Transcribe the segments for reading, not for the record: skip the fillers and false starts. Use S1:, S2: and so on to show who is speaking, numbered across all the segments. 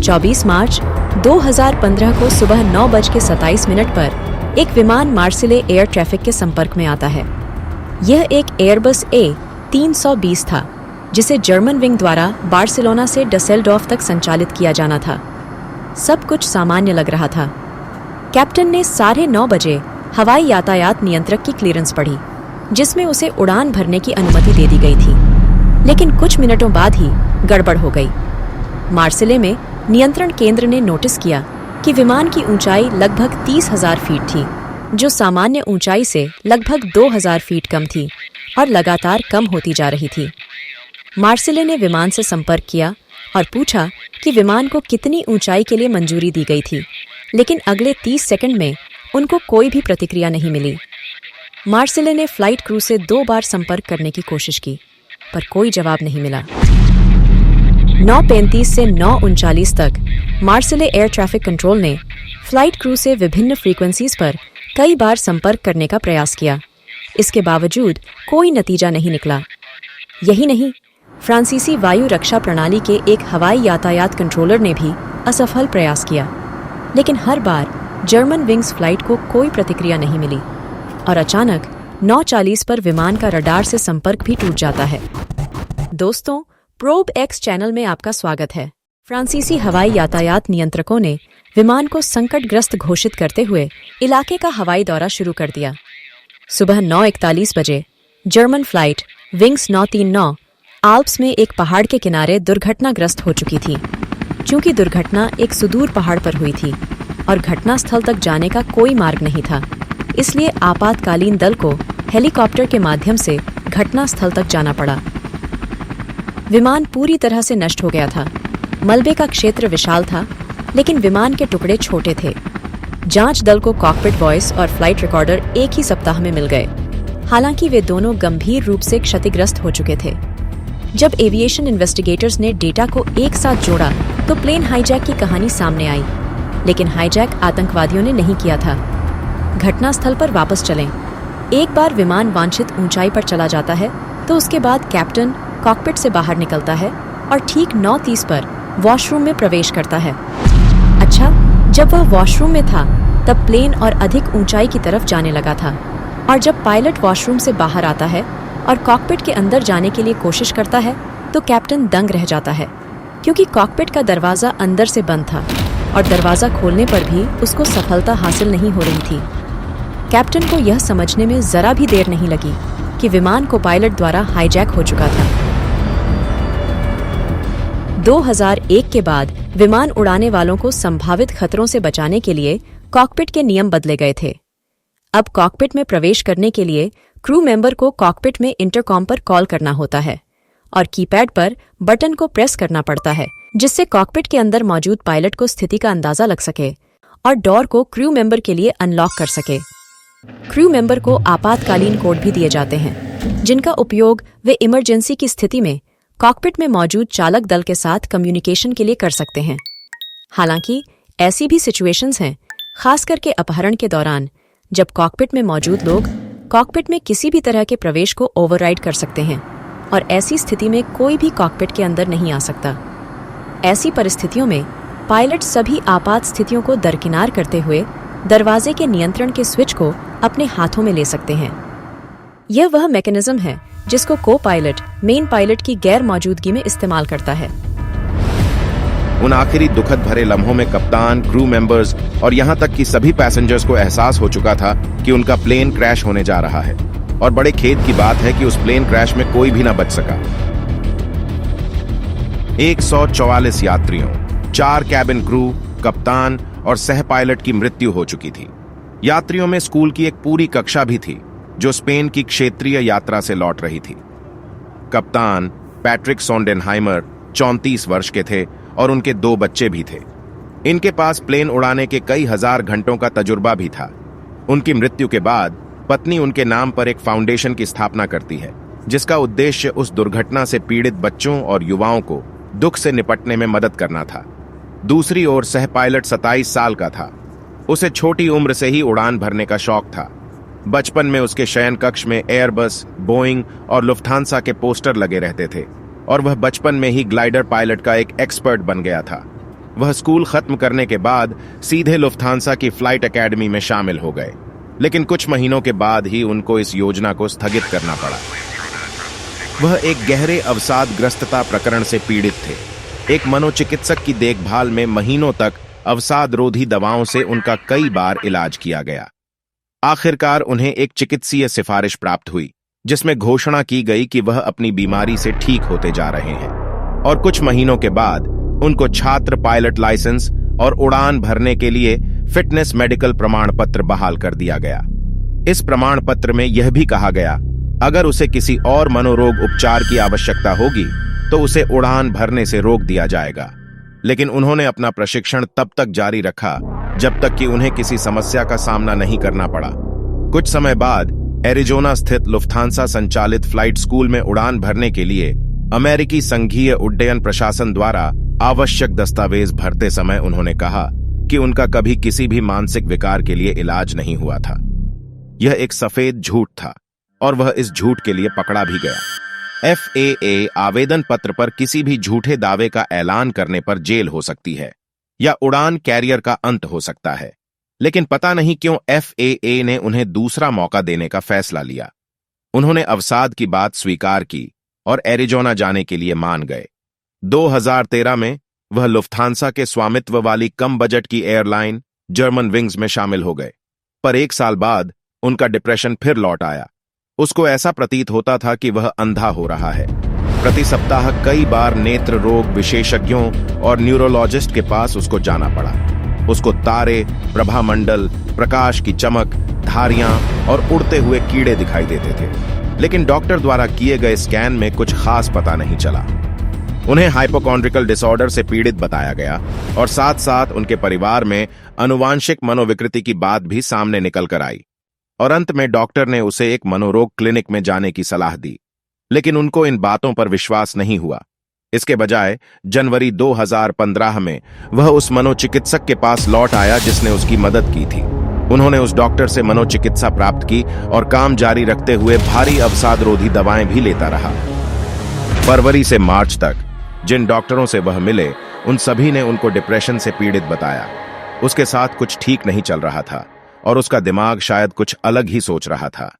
S1: 24 मार्च 2015 को सुबह 9:27 पर एक विमान मार्सिले एयर ट्रैफिक के संपर्क में आता है। यह एक एयरबस A320 था, जिसे जर्मन विंग द्वारा बार्सिलोना से डसेल्डॉर्फ तक संचालित किया जाना था। सब कुछ सामान्य लग रहा था। कैप्टन ने 9:30 बजे हवाई यातायात नियंत्रक की क्लीयरेंस पढ़ी, जिसमें उसे उड़ान भरने की अनुमति दे दी गई थी। लेकिन कुछ मिनटों बाद ही गड़बड़ हो गई। मार्सिले में नियंत्रण केंद्र ने नोटिस किया कि विमान की ऊंचाई लगभग 30,000 फीट थी, जो सामान्य ऊंचाई से लगभग 2,000 फीट कम थी और लगातार कम होती जा रही थी। मार्सिले ने विमान से संपर्क किया और पूछा कि विमान को कितनी ऊंचाई के लिए मंजूरी दी गई थी, लेकिन अगले 30 सेकंड में उनको कोई भी प्रतिक्रिया नहीं मिली। मार्सिले ने फ्लाइट क्रू से 2 बार संपर्क करने की कोशिश की, पर कोई जवाब नहीं मिला। 9:35 से 9:39 तक मार्सिले एयर ट्रैफिक कंट्रोल ने फ्लाइट क्रू से विभिन्न फ्रीक्वेंसीज पर कई बार संपर्क करने का प्रयास किया। इसके बावजूद कोई नतीजा नहीं निकला। यही नहीं, फ्रांसीसी वायु रक्षा प्रणाली के एक हवाई यातायात कंट्रोलर ने भी असफल प्रयास किया, लेकिन हर बार जर्मन विंग्स फ्लाइट को कोई प्रतिक्रिया नहीं मिली और अचानक 9:40 पर विमान का रडार से संपर्क भी टूट जाता है। दोस्तों, प्रोब एक्स चैनल में आपका स्वागत है। फ्रांसीसी हवाई यातायात नियंत्रकों ने विमान को संकटग्रस्त घोषित करते हुए इलाके का हवाई दौरा शुरू कर दिया। सुबह 9:41 बजे जर्मन फ्लाइट विंग्स 939 आल्प्स में एक पहाड़ के किनारे दुर्घटनाग्रस्त हो चुकी थी। चूंकि दुर्घटना एक सुदूर पहाड़ पर हुई थी और घटनास्थल तक जाने का कोई मार्ग नहीं था, इसलिए आपातकालीन दल को हेलीकॉप्टर के माध्यम से घटनास्थल तक जाना पड़ा। विमान पूरी तरह से नष्ट हो गया था। मलबे का क्षेत्र विशाल था, लेकिन विमान के टुकड़े छोटे थे। जांच दल को कॉकपिट वॉइस और फ्लाइट रिकॉर्डर एक ही सप्ताह में मिल गए, हालांकि वे दोनों गंभीर रूप से क्षतिग्रस्त हो चुके थे। जब एविएशन इन्वेस्टिगेटर्स ने डेटा को एक साथ जोड़ा तो प्लेन हाईजैक की कहानी सामने आई, लेकिन हाईजैक आतंकवादियों ने नहीं किया था। घटनास्थल पर वापस चलें। एक बार विमान वांछित ऊंचाई पर चला जाता है तो उसके बाद कैप्टन कॉकपिट से बाहर निकलता है और ठीक 9:30 पर वॉशरूम में प्रवेश करता है। अच्छा, जब वह वॉशरूम में था तब प्लेन और अधिक ऊंचाई की तरफ जाने लगा था, और जब पायलट वॉशरूम से बाहर आता है और कॉकपिट के अंदर जाने के लिए कोशिश करता है तो कैप्टन दंग रह जाता है, क्योंकि कॉकपिट का दरवाज़ा अंदर से बंद था और दरवाज़ा खोलने पर भी उसको सफलता हासिल नहीं हो रही थी। कैप्टन को यह समझने में ज़रा भी देर नहीं लगी कि विमान को पायलट द्वारा हाईजैक हो चुका था। 2001 के बाद विमान उड़ाने वालों को संभावित खतरों से बचाने के लिए कॉकपिट के नियम बदले गए थे। अब कॉकपिट में प्रवेश करने के लिए क्रू मेंबर को कॉकपिट में इंटरकॉम पर कॉल करना होता है और कीपैड पर बटन को प्रेस करना पड़ता है, जिससे कॉकपिट के अंदर मौजूद पायलट को स्थिति का अंदाजा लग सके और डोर को क्रू मेंबर के लिए अनलॉक कर सके। क्रू मेंबर को आपातकालीन कोड भी दिए जाते हैं, जिनका उपयोग वे इमरजेंसी की स्थिति में कॉकपिट में मौजूद चालक दल के साथ कम्युनिकेशन के लिए कर सकते हैं। हालांकि ऐसी भी सिचुएशंस हैं, खास करके अपहरण के दौरान, जब कॉकपिट में मौजूद लोग कॉकपिट में किसी भी तरह के प्रवेश को ओवरराइड कर सकते हैं और ऐसी स्थिति में कोई भी कॉकपिट के अंदर नहीं आ सकता। ऐसी परिस्थितियों में पायलट सभी आपात स्थितियों को दरकिनार करते हुए दरवाजे के नियंत्रण के स्विच को अपने हाथों में ले सकते हैं। यह वह मैकेनिज्म है जिसको को पायलट मेन पायलट की गैर मौजूदगी में इस्तेमाल करता है।
S2: उन आखिरी दुखद भरे लम्हों में कप्तान, क्रू मेंबर्स और यहां तक कि सभी पैसेंजर्स को एहसास हो चुका था कि उनका प्लेन क्रैश होने जा रहा है, और बड़े खेद की बात है कि उस प्लेन क्रैश में कोई भी न बच सका। 144 यात्रियों, 4 कैबिन क्रू, कप्तान और सह पायलट की मृत्यु हो चुकी थी। यात्रियों में स्कूल की एक पूरी कक्षा भी थी जो स्पेन की क्षेत्रीय यात्रा से लौट रही थी। कप्तान पैट्रिक सोंडेनहाइमर 34 वर्ष के थे और उनके 2 बच्चे भी थे। इनके पास प्लेन उड़ाने के कई हजार घंटों का तजुर्बा भी था। उनकी मृत्यु के बाद पत्नी उनके नाम पर एक फाउंडेशन की स्थापना करती है, जिसका उद्देश्य उस दुर्घटना से पीड़ित बच्चों और युवाओं को दुख से निपटने में मदद करना था। दूसरी ओर सह पायलट 27 साल का था। उसे छोटी उम्र से ही उड़ान भरने का शौक था। बचपन में उसके शयन कक्ष में एयरबस, बोइंग और लुफ्थांसा के पोस्टर लगे रहते थे और वह बचपन में ही ग्लाइडर पायलट का एक एक्सपर्ट बन गया था। वह स्कूल खत्म करने के बाद सीधे लुफ्थांसा की फ्लाइट एकेडमी में शामिल हो गए, लेकिन कुछ महीनों के बाद ही उनको इस योजना को स्थगित करना पड़ा। वह एक गहरे अवसादग्रस्तता प्रकरण से पीड़ित थे। एक मनोचिकित्सक की देखभाल में महीनों तक अवसाद रोधी दवाओं से उनका कई बार इलाज किया गया। आखिरकार उन्हें एक चिकित्सीय सिफारिश प्राप्त हुई, जिसमें घोषणा की गई कि वह अपनी बीमारी से ठीक होते जा रहे हैं, और कुछ महीनों के बाद उनको छात्र पायलट लाइसेंस और उड़ान भरने के लिए फिटनेस मेडिकल प्रमाण पत्र बहाल कर दिया गया। इस प्रमाण पत्र में यह भी कहा गया, अगर उसे किसी और मनोरोग उपचार की आवश्यकता होगी तो उसे उड़ान भरने से रोक दिया जाएगा। लेकिन उन्होंने अपना प्रशिक्षण तब तक जारी रखा जब तक कि उन्हें किसी समस्या का सामना नहीं करना पड़ा। कुछ समय बाद एरिजोना स्थित लुफ्थांसा संचालित फ्लाइट स्कूल में उड़ान भरने के लिए अमेरिकी संघीय उड्डयन प्रशासन द्वारा आवश्यक दस्तावेज भरते समय उन्होंने कहा कि उनका कभी किसी भी मानसिक विकार के लिए इलाज नहीं हुआ था। यह एक सफेद झूठ था और वह इस झूठ के लिए पकड़ा भी गया। FAA आवेदन पत्र पर किसी भी झूठे दावे का ऐलान करने पर जेल हो सकती है या उड़ान कैरियर का अंत हो सकता है, लेकिन पता नहीं क्यों FAA ने उन्हें दूसरा मौका देने का फैसला लिया। उन्होंने अवसाद की बात स्वीकार की और एरिजोना जाने के लिए मान गए। 2013 में वह लुफ्थांसा के स्वामित्व वाली कम बजट की एयरलाइन जर्मन विंग्स में शामिल हो गए, पर एक साल बाद उनका डिप्रेशन फिर लौट आया। उसको ऐसा प्रतीत होता था कि वह अंधा हो रहा है। प्रति सप्ताह कई बार नेत्र रोग विशेषज्ञों और न्यूरोलॉजिस्ट के पास उसको जाना पड़ा। उसको तारे, प्रभामंडल, प्रकाश की चमक, धारियां और उड़ते हुए कीड़े दिखाई देते थे, लेकिन डॉक्टर द्वारा किए गए स्कैन में कुछ खास पता नहीं चला। उन्हें हाइपोकॉन्ड्रिकल डिसऑर्डर से पीड़ित बताया गया और साथ साथ उनके परिवार में आनुवांशिक मनोविकृति की बात भी सामने निकल कर आई, और अंत में डॉक्टर ने उसे एक मनोरोग क्लिनिक में जाने की सलाह दी। लेकिन उनको इन बातों पर विश्वास नहीं हुआ। इसके बजाय जनवरी 2015 में वह उस मनोचिकित्सक के पास लौट आया जिसने उसकी मदद की थी। उन्होंने उस डॉक्टर से मनोचिकित्सा प्राप्त की और काम जारी रखते हुए भारी अवसाद रोधी दवाएं भी लेता रहा। फरवरी से मार्च तक जिन डॉक्टरों से वह मिले, उन सभी ने उनको डिप्रेशन से पीड़ित बताया। उसके साथ कुछ ठीक नहीं चल रहा था और उसका दिमाग शायद कुछ अलग ही सोच रहा था।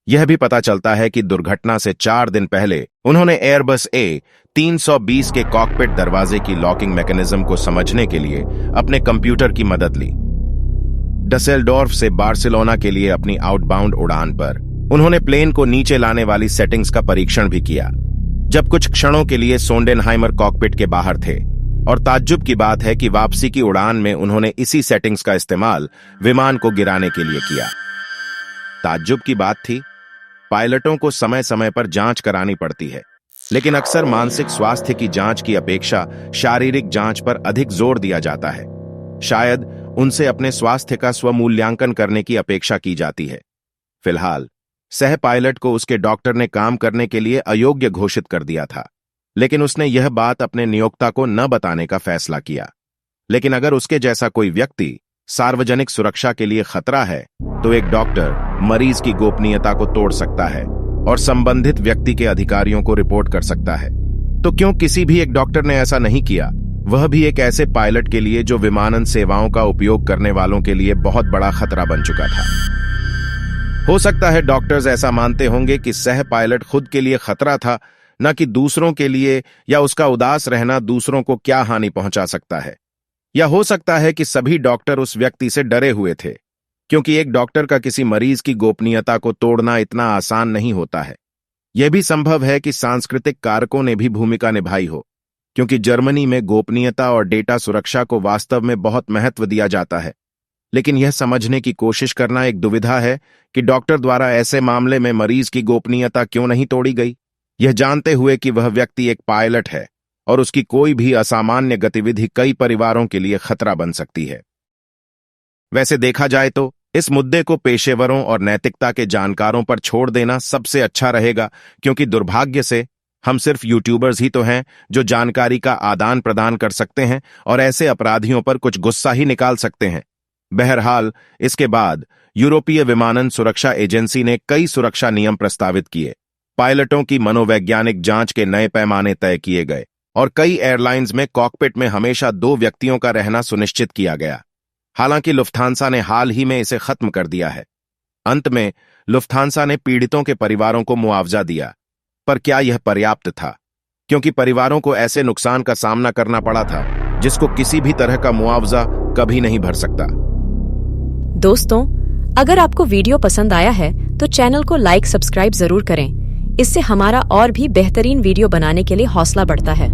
S2: यह भी पता चलता है कि दुर्घटना से 4 दिन पहले उन्होंने एयरबस A320 के कॉकपिट दरवाजे की लॉकिंग मैकेनिज्म को समझने के लिए अपने कंप्यूटर की मदद ली। डसेल्डोर्फ से बार्सिलोना के लिए अपनी आउटबाउंड उड़ान पर उन्होंने प्लेन को नीचे लाने वाली सेटिंग्स का परीक्षण भी किया, जब कुछ क्षणों के लिए सोंडेनहाइमर कॉकपिट के बाहर थे। और ताज्जुब की बात है कि वापसी की उड़ान में उन्होंने इसी सेटिंग्स का इस्तेमाल विमान को गिराने के लिए किया। ताज्जुब की बात थी, पायलटों को समय समय पर जांच करानी पड़ती है, लेकिन अक्सर मानसिक स्वास्थ्य की जांच की अपेक्षा शारीरिक जांच पर अधिक जोर दिया जाता है। शायद उनसे अपने स्वास्थ्य का स्वमूल्यांकन करने की अपेक्षा की जाती है। फिलहाल सह पायलट को उसके डॉक्टर ने काम करने के लिए अयोग्य घोषित कर दिया था, लेकिन उसने यह बात अपने नियोक्ता को न बताने का फैसला किया। लेकिन अगर उसके जैसा कोई व्यक्ति सार्वजनिक सुरक्षा के लिए खतरा है, तो एक डॉक्टर मरीज की गोपनीयता को तोड़ सकता है और संबंधित व्यक्ति के अधिकारियों को रिपोर्ट कर सकता है। तो क्यों किसी भी एक डॉक्टर ने ऐसा नहीं किया, वह भी एक ऐसे पायलट के लिए जो विमानन सेवाओं का उपयोग करने वालों के लिए बहुत बड़ा खतरा बन चुका था। हो सकता है डॉक्टर्स ऐसा मानते होंगे कि सह पायलट खुद के लिए खतरा था, न कि दूसरों के लिए, या उसका उदास रहना दूसरों को क्या हानि पहुंचा सकता है। या हो सकता है कि सभी डॉक्टर उस व्यक्ति से डरे हुए थे, क्योंकि एक डॉक्टर का किसी मरीज की गोपनीयता को तोड़ना इतना आसान नहीं होता है। यह भी संभव है कि सांस्कृतिक कारकों ने भी भूमिका निभाई हो, क्योंकि जर्मनी में गोपनीयता और डेटा सुरक्षा को वास्तव में बहुत महत्व दिया जाता है। लेकिन यह समझने की कोशिश करना एक दुविधा है कि डॉक्टर द्वारा ऐसे मामले में मरीज की गोपनीयता क्यों नहीं तोड़ी गई, यह जानते हुए कि वह व्यक्ति एक पायलट है और उसकी कोई भी असामान्य गतिविधि कई परिवारों के लिए खतरा बन सकती है। वैसे देखा जाए तो इस मुद्दे को पेशेवरों और नैतिकता के जानकारों पर छोड़ देना सबसे अच्छा रहेगा, क्योंकि दुर्भाग्य से हम सिर्फ यूट्यूबर्स ही तो हैं जो जानकारी का आदान प्रदान कर सकते हैं और ऐसे अपराधियों पर कुछ गुस्सा ही निकाल सकते हैं। बहरहाल, इसके बाद यूरोपीय विमानन सुरक्षा एजेंसी ने कई सुरक्षा नियम प्रस्तावित किए। पायलटों की मनोवैज्ञानिक जांच के नए पैमाने तय किए गए और कई एयरलाइंस में कॉकपिट में हमेशा 2 व्यक्तियों का रहना सुनिश्चित किया गया। हालांकि लुफ्थांसा ने हाल ही में इसे खत्म कर दिया है। अंत में लुफ्थांसा ने पीड़ितों के परिवारों को मुआवजा दिया, पर क्या यह पर्याप्त था? क्योंकि परिवारों को ऐसे नुकसान का सामना करना पड़ा था जिसको किसी भी तरह का मुआवजा कभी नहीं भर सकता।
S1: दोस्तों, अगर आपको वीडियो पसंद आया है तो चैनल को लाइक सब्सक्राइब जरूर करें। इससे हमारा और भी बेहतरीन वीडियो बनाने के लिए हौसला बढ़ता है।